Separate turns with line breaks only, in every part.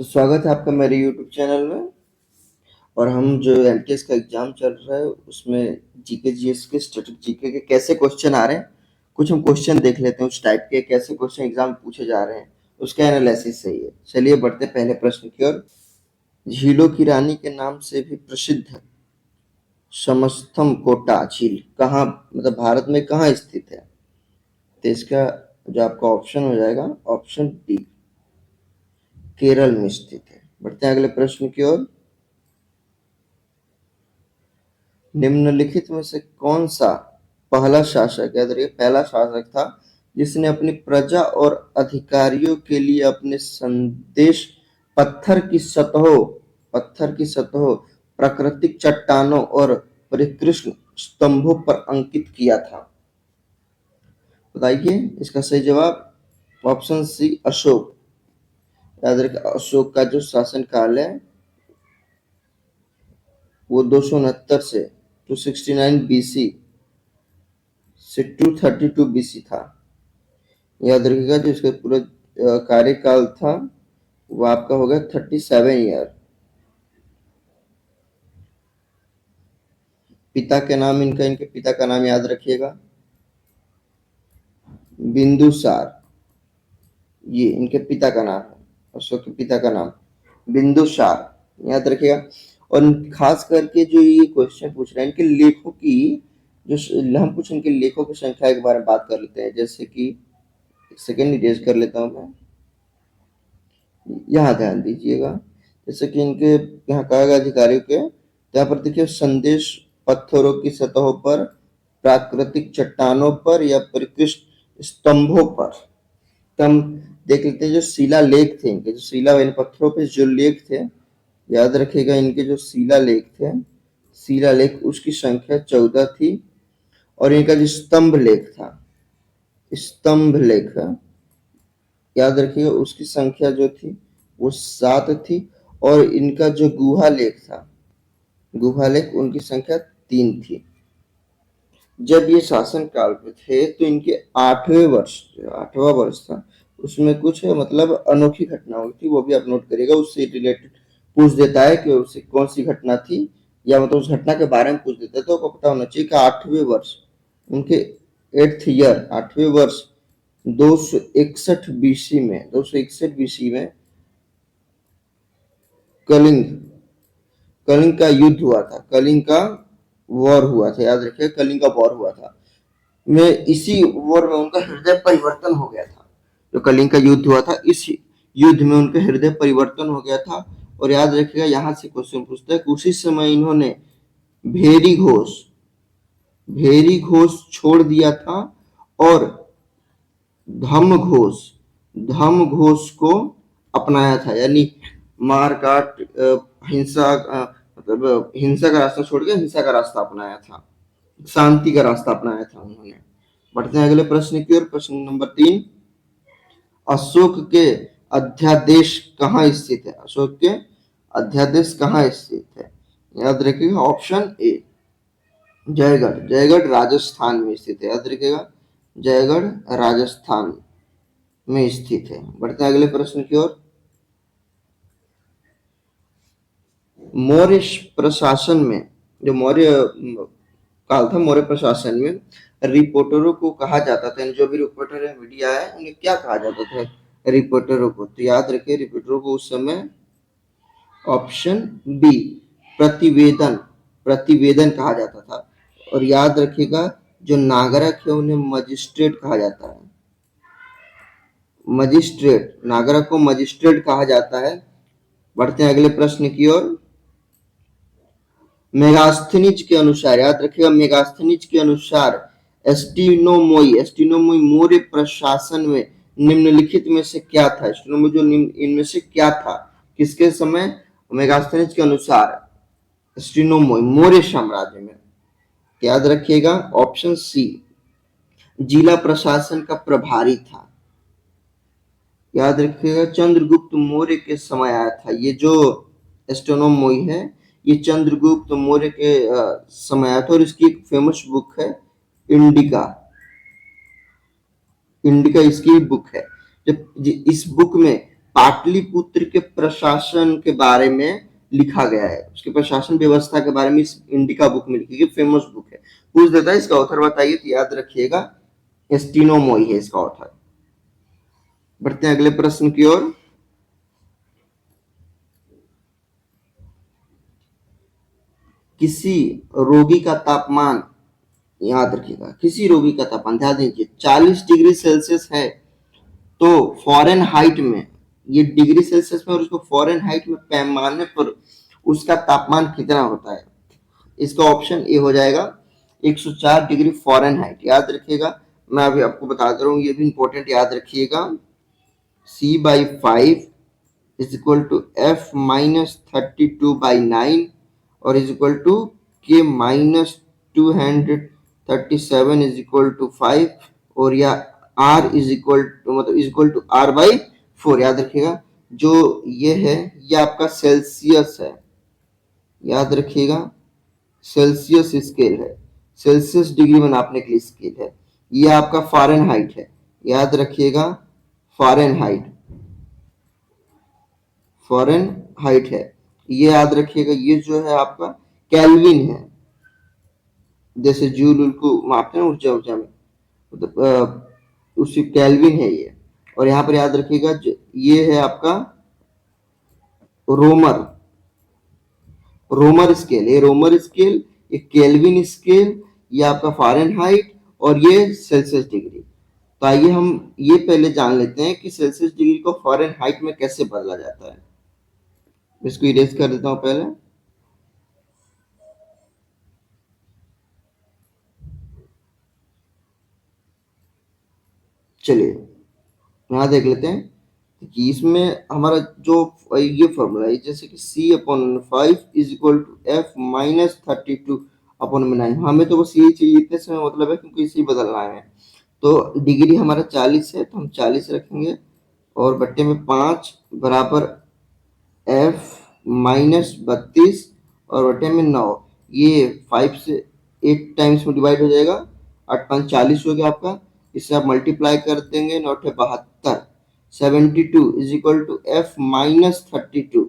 तो स्वागत है आपका मेरे यूट्यूब चैनल में। और हम जो एमटीएस का एग्जाम चल रहा है उसमें जीके जीएस के स्टैटिक जीके के कैसे क्वेश्चन आ रहे हैं, कुछ हम क्वेश्चन देख लेते हैं उस टाइप के कैसे क्वेश्चन एग्जाम में पूछे जा रहे हैं, उसका एनालिसिस सही है। चलिए बढ़ते हैं पहले प्रश्न की ओर। झीलों की रानी के नाम से भी प्रसिद्ध समस्थम कोटा झील कहाँ, मतलब भारत में कहाँ स्थित है? तो इसका जो आपका ऑप्शन हो जाएगा ऑप्शन डी, केरल में स्थित है। बढ़ते हैं अगले प्रश्न की ओर। निम्नलिखित में से कौन सा पहला शासक, याद रखिए पहला शासक था जिसने अपनी प्रजा और अधिकारियों के लिए अपने संदेश पत्थर की सतहों, प्राकृतिक चट्टानों और परिष्कृत स्तंभों पर अंकित किया था? बताइए इसका सही जवाब ऑप्शन सी, अशोक। याद रखिए अशोक का जो शासन काल है वो 269 से 269 बीसी से 232 बीसी था। याद रखिएगा जो इसका पूरा कार्यकाल था वो आपका हो गया 37 ईयर। पिता के नाम इनका, इनके पिता का नाम याद रखिएगा, बिंदुसार। ये इनके पिता का नाम है, अशोक के पिता का नाम बिंदुसार, याद रखिएगा। और खास करके जो ये क्वेश्चन पूछ रहे हैं इनके लेखों की, जो हम कुछ इनके लेखों की संख्या के बारे में बात कर लेते हैं। जैसे कि एक सेकेंड इरेज कर लेता हूं मैं, यहाँ ध्यान दीजिएगा। जैसे कि इनके यहाँ कहा गया अधिकारियों के, यहाँ पर देखिए संदेश पत्थरों की सतहों पर, प्राकृतिक चट्टानों पर या परिष्कृत स्तंभों पर। तो हम देख लेते हैं जो शिला लेख थे इनके, जो शिला इन पत्थरों पे जो लेख थे, याद रखिएगा इनके जो शिला लेख थे, शिला लेख उसकी संख्या 14 थी। और इनका जो स्तंभ लेख था, स्तंभ लेख याद रखिएगा उसकी संख्या जो थी वो 7 थी। और इनका जो गुहा लेख था, गुहा लेख उनकी संख्या 3 थी। जब ये शासन काल पे थे तो इनके 8वें वर्ष, जो 8वां वर्ष था उसमें कुछ मतलब अनोखी घटना हुई थी, वो भी आप नोट करिएगा। उससे रिलेटेड पूछ देता है कि उससे कौन सी घटना थी, या मतलब उस घटना के बारे में पूछ देता है तो आपको पता होना चाहिए कि 8वें वर्ष उनके 8th ईयर, 8वें वर्ष 261 बीसी में, 261 बीसी में कलिंग, कलिंग का युद्ध हुआ था, कलिंग का वॉर हुआ था। याद रखिए कलिंग का वॉर हुआ था, में इसी वॉर में उनका हृदय परिवर्तन हो गया था। जो कलिंग का युद्ध हुआ था इस युद्ध में उनका हृदय परिवर्तन हो गया था। और याद रखिएगा यहाँ से क्वेश्चन पूछता है कि उसी समय इन्होंने भेरी घोष, भेरी घोष छोड़ दिया था और धम्म घोष, धम्म घोष को अपनाया था। यानी मार काट हिंसा, मतलब हिंसा का रास्ता छोड़ के हिंसा का रास्ता अपनाया था, शांति का रास्ता अपनाया था उन्होंने। बढ़ते हैं अगले प्रश्न की ओर। प्रश्न नंबर 3, अशोक के अध्यादेश कहाँ स्थित है? अशोक के अध्यादेश कहाँ स्थित है? याद रखिएगा ऑप्शन ए, जयगढ़, जयगढ़ राजस्थान में स्थित है। याद रखिएगा जयगढ़ राजस्थान में स्थित है। बढ़ते हैं अगले प्रश्न की ओर। मौर्य प्रशासन में, जो मौर्य काल था, मौर्य प्रशासन में रिपोर्टरों को कहा जाता था, जो भी रिपोर्टर है मीडिया है उन्हें क्या कहा जाता था? रिपोर्टरों को। तो याद रखिए रिपोर्टरों को उस समय ऑप्शन बी, प्रतिवेदन, प्रतिवेदन कहा जाता था। और याद रखिएगा जो नागरिक है उन्हें मजिस्ट्रेट कहा जाता है, मजिस्ट्रेट, नागरिक को मजिस्ट्रेट कहा जाता है। बढ़ते हैं अगले प्रश्न की ओर। मेगास्थनीज के अनुसार, याद रखिएगा मेगास्थनीज के अनुसार एस्टिनोमोई, एस्टिनोमोई मौर्य प्रशासन में निम्नलिखित में से क्या था? एस्टिनोमोई जो इनमें से क्या था, किसके समय? मेगास्थनीज के अनुसार एस्टिनोमोई मौर्य साम्राज्य में। याद रखिएगा ऑप्शन सी, जिला प्रशासन का प्रभारी था। याद रखिएगा चंद्रगुप्त मौर्य के समय आया था ये जो एस्ट्रोनोमोई है, ये चंद्रगुप्त मौर्य के समय आया था। और इसकी एक फेमस बुक है इंडिका, इंडिका इसकी बुक है। जब इस बुक में पाटलिपुत्र के प्रशासन के बारे में लिखा गया है, उसके प्रशासन व्यवस्था के बारे में इस इंडिका बुक में लिखी गई, फेमस बुक है। पूछ देता है इसका ऑथर बताइए, तो याद रखिएगा एस्टिनो मोई है इसका ऑथर। बढ़ते हैं अगले प्रश्न की ओर। किसी रोगी का तापमान, याद रखिएगा किसी रोगी का तापमान, ध्यान दीजिए 40 डिग्री सेल्सियस है, तो फॉरेन हाइट में, ये डिग्री सेल्सियस में और उसको फॉरेन हाइट में पैमाने पर उसका तापमान कितना होता है? इसका ऑप्शन ए हो जाएगा 104 डिग्री फॉरेन हाइट। याद रखिएगा, मैं अभी आपको बता दे रहा हूँ, ये भी इंपॉर्टेंट याद रखिएगा। C/5 is equal to F minus 32/9 और is equal to K minus 237 is equal to 5 और या R इज इक्वल टू मतलब इज इक्वल टू R/4। याद रखिएगा जो ये है ये आपका सेल्सियस है, याद रखिएगा सेल्सियस स्केल है, सेल्सियस डिग्री में नापने के लिए स्केल है। ये आपका फ़ारेनहाइट है, याद रखिएगा फ़ारेनहाइट, फ़ारेनहाइट है। ये याद रखिएगा ये जो है आपका केल्विन है, जैसे जूल को मापते हैं ऊर्जा ऊर्जा में, मतलब उसी केल्विन है ये। और यहाँ पर याद रखिएगा ये है आपका रोमर, रोमर स्केल, ये रोमर स्केल, ये केल्विन स्केल, ये आपका फ़ारेनहाइट और ये सेल्सियस डिग्री। तो आइए हम ये पहले जान लेते हैं कि सेल्सियस डिग्री को फ़ारेनहाइट में कैसे बदला जाता है। इसको इरेज कर देता हूं पहले। चलिए यहाँ देख लेते हैं कि इसमें हमारा जो ये फॉर्मूला है, जैसे कि C/5 is equal to F minus 32/9, हमें तो बस यही चाहिए, इतने से मतलब है क्योंकि इसी बदलना है। तो डिग्री हमारा 40 है तो हम 40 रखेंगे और बट्टे में 5 बराबर F माइनस 32 और बटे में 9, ये 5 से 8 टाइम्स में डिवाइड हो जाएगा, 8 5 40 हो गया आपका। इससे आप मल्टीप्लाई कर देंगे, 9 72, 72 is equal to F minus 32।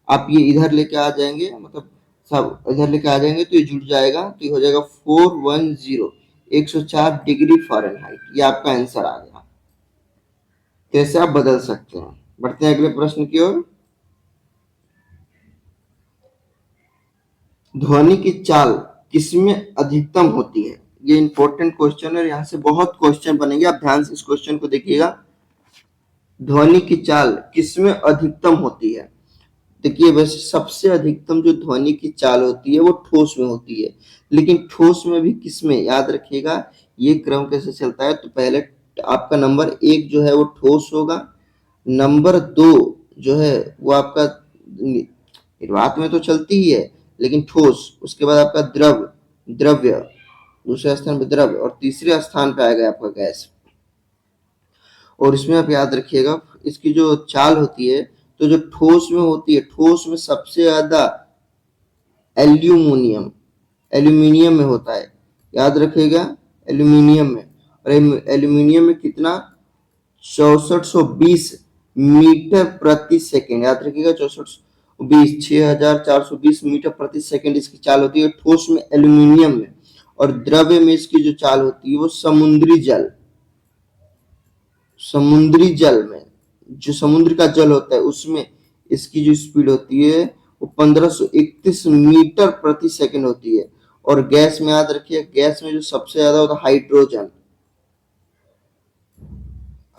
आप ये इधर लेके आ जाएंगे, मतलब सब इधर लेके आ जाएंगे तो ये जुड़ जाएगा, तो ये हो जाएगा 410, 104 डिग्री फ़ारेनहाइट। ये आपका आंसर आ गया। कैसे आप बदल सकते हैं। बढ़ते हैं अगले प्रश्न की ओर। ध्वनि की चाल किसमें अधिकतम होती है? ये इंपॉर्टेंट क्वेश्चन है, यहाँ से बहुत क्वेश्चन बनेंगे, आप ध्यान से इस क्वेश्चन को देखिएगा। ध्वनि की चाल किसमें अधिकतम होती है? देखिए वैसे सबसे अधिकतम जो ध्वनि की चाल होती है वो ठोस में होती है, लेकिन ठोस में भी किसमें, याद रखिएगा ये क्रम कैसे चलता है। तो पहले आपका नंबर 1 जो है वो ठोस होगा, नंबर 2 जो है वो आपका निर्वात में तो चलती ही है लेकिन ठोस, उसके बाद आपका द्रव्य दूसरे स्थान पे द्रव्य और तीसरे स्थान पे आएगा आपका गैस। और इसमें आप याद रखिएगा इसकी जो चाल होती है, तो जो ठोस में होती है, ठोस में सबसे ज्यादा एल्यूमिनियम, एल्यूमिनियम में होता है, याद रखिएगा एल्यूमिनियम में। और एल्यूमिनियम में कितना 6420 मीटर प्रति सेकेंड, याद रखिएगा 6420, 6420 मीटर प्रति सेकेंड इसकी चाल होती है ठोस में एल्यूमिनियम में। और द्रव्य में इसकी जो चाल होती है वो समुद्री जल, समुद्री जल में जो समुद्र का जल होता है उसमें इसकी जो स्पीड होती है वो 1531 मीटर प्रति सेकेंड होती है। और गैस में याद रखिए गैस में जो सबसे ज्यादा होता है हाइड्रोजन,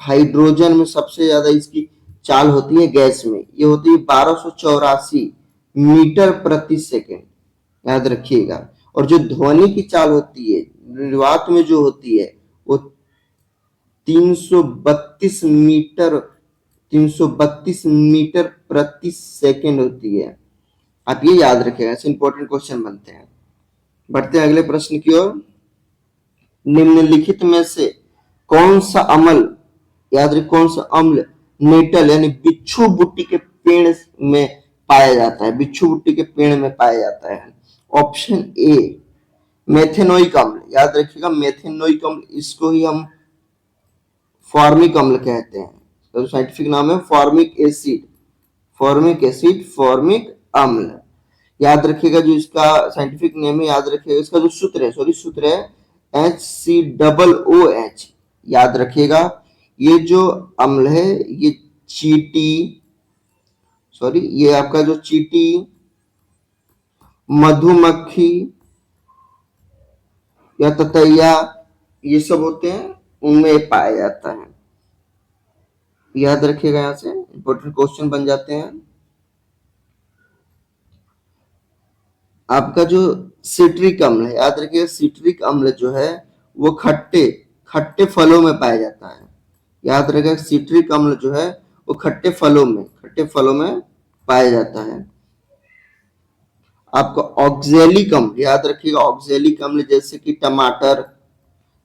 हाइड्रोजन में सबसे ज्यादा इसकी चाल होती है गैस में, ये होती है 1284 मीटर प्रति सेकेंड, याद रखिएगा। और जो ध्वनि की चाल होती है निर्वात में जो होती है वो 332 मीटर, 332 मीटर प्रति सेकेंड होती है। आप ये याद रखिएगा, ऐसे इंपॉर्टेंट क्वेश्चन बनते हैं। बढ़ते हैं अगले प्रश्न की ओर। निम्नलिखित में से कौन सा अम्ल, याद रखिए कौन सा अम्ल नेटल यानी बिच्छू बुट्टी के पेड़ में पाया जाता है, बिच्छू बुट्टी के पेड़ में पाया जाता है? ऑप्शन ए मेथेनोइक अम्ल, याद रखिएगा मेथेनोइक अम्ल, इसको ही हम फॉर्मिक अम्ल कहते हैं, तो साइंटिफिक नाम है formic acid, formic acid, formic अम्ल। याद रखिएगा जो इसका साइंटिफिक नेम है, याद रखिएगा इसका जो सूत्र है, सॉरी सूत्र है HCOOH। याद रखिएगा ये जो अम्ल है ये चीटी, सॉरी ये आपका जो चीटी, मधुमक्खी या ततैया ये सब होते हैं उनमें पाया जाता है। याद रखिएगा, यहां से इंपॉर्टेंट क्वेश्चन बन जाते हैं। आपका जो सिट्रिक अम्ल है, याद रखिएगा सिट्रिक अम्ल जो है वो खट्टे खट्टे फलों में पाया जाता है। याद रखिएगा सिट्रिक अम्ल जो है वो खट्टे फलों में पाया जाता है। आपका ऑक्जेलिक अम्ल, याद रखिएगा ऑक्जेलिक अम्ल जैसे कि टमाटर,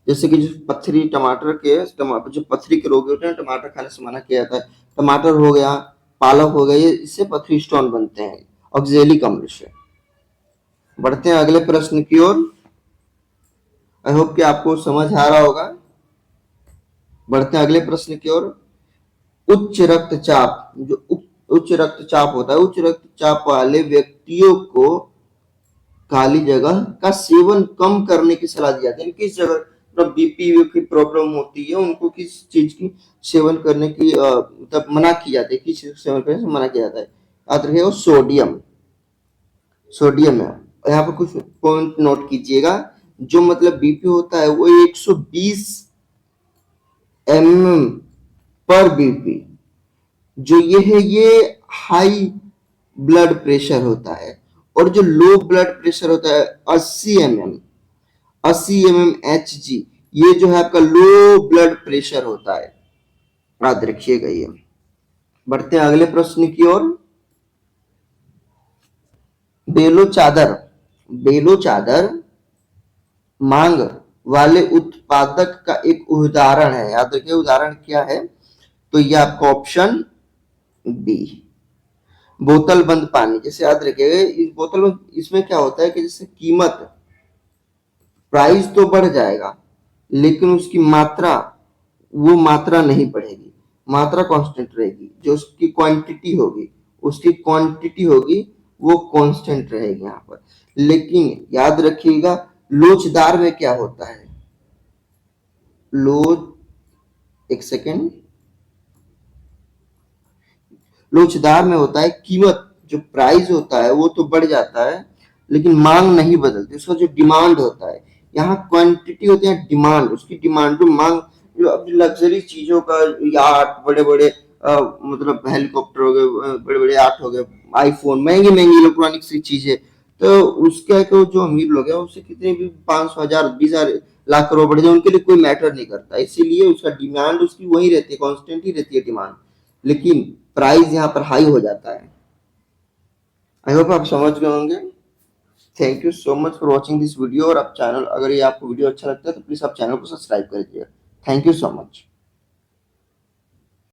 जैसे कि जो पथरी टमाटर के जो पथरी के रोग होते हैं टमाटर खाने से मना किया जाता है। टमाटर हो गया, पालक हो गया, ये इससे पथरी स्टोन बनते हैं ऑक्जेलिक अम्ल से। बढ़ते हैं अगले प्रश्न की ओर। आई होप कि आपको समझ आ रहा होगा। बढ़ते हैं अगले प्रश्न की ओर। उच्च रक्तचाप, जो उच्च रक्तचाप होता है, उच्च रक्तचाप वाले व्यक्तियों को काली जगह का सेवन कम करने की सलाह दी जाती है। किस जगह मतलब बीपी की प्रॉब्लम होती है उनको किस चीज की सेवन करने की मतलब मना की जाती है, किस सेवन करने से मना किया जाता है? याद रखिएगा सोडियम, सोडियम है। यहाँ पर कुछ पॉइंट नोट कीजिएगा। जो मतलब बीपी होता है वो 120 mm पर बीपी, जो ये है ये हाई ब्लड प्रेशर होता है। और जो लो ब्लड प्रेशर होता है 80 mm Hg, ये जो है आपका लो ब्लड प्रेशर होता है। याद रखिएगा ये। बढ़ते हैं अगले प्रश्न की ओर। बेलो चादर, बेलो चादर मांग वाले उत्पादक का एक उदाहरण है। याद रखिए उदाहरण क्या है, तो ये आपका ऑप्शन बी, बोतल बंद पानी। जैसे याद रखिएगा इस बोतल में, इसमें क्या होता है कि जैसे कीमत प्राइस तो बढ़ जाएगा लेकिन उसकी मात्रा, वो मात्रा नहीं बढ़ेगी, मात्रा कांस्टेंट रहेगी। जो उसकी क्वांटिटी होगी, उसकी क्वांटिटी होगी वो कांस्टेंट रहेगी यहाँ पर। लेकिन याद रखिएगा लोचदार में क्या होता है, एक सेकेंड, लोचदार में होता है कीमत, जो प्राइस होता है वो तो बढ़ जाता है लेकिन मांग नहीं बदलती, उसका जो डिमांड होता है। यहाँ क्वांटिटी होती है डिमांड, उसकी डिमांड जो मांग, जो अब लग्जरी चीजों का यार्ड, बड़े बड़े मतलब हेलीकॉप्टर हो गए, बड़े बड़े यार्ड हो गए, आईफोन, महंगी महंगी इलेक्ट्रॉनिक सी चीजें, तो उसके जो अमीर लोग हैं उससे कितने भी 500, 1000, 20,000, लाख करोड़ बढ़ जाए उनके लिए कोई मैटर नहीं करता। इसीलिए उसका डिमांड उसकी वही रहती है, कॉन्स्टेंट ही रहती है डिमांड, लेकिन प्राइस यहाँ पर हाई हो जाता है। आई होप आप समझ गए होंगे। Thank you so much for watching this video. और आप चैनल, अगर ये आपको वीडियो अच्छा लगता है तो प्लीज आप चैनल को सब्सक्राइब कर दीजिए। Thank you so much.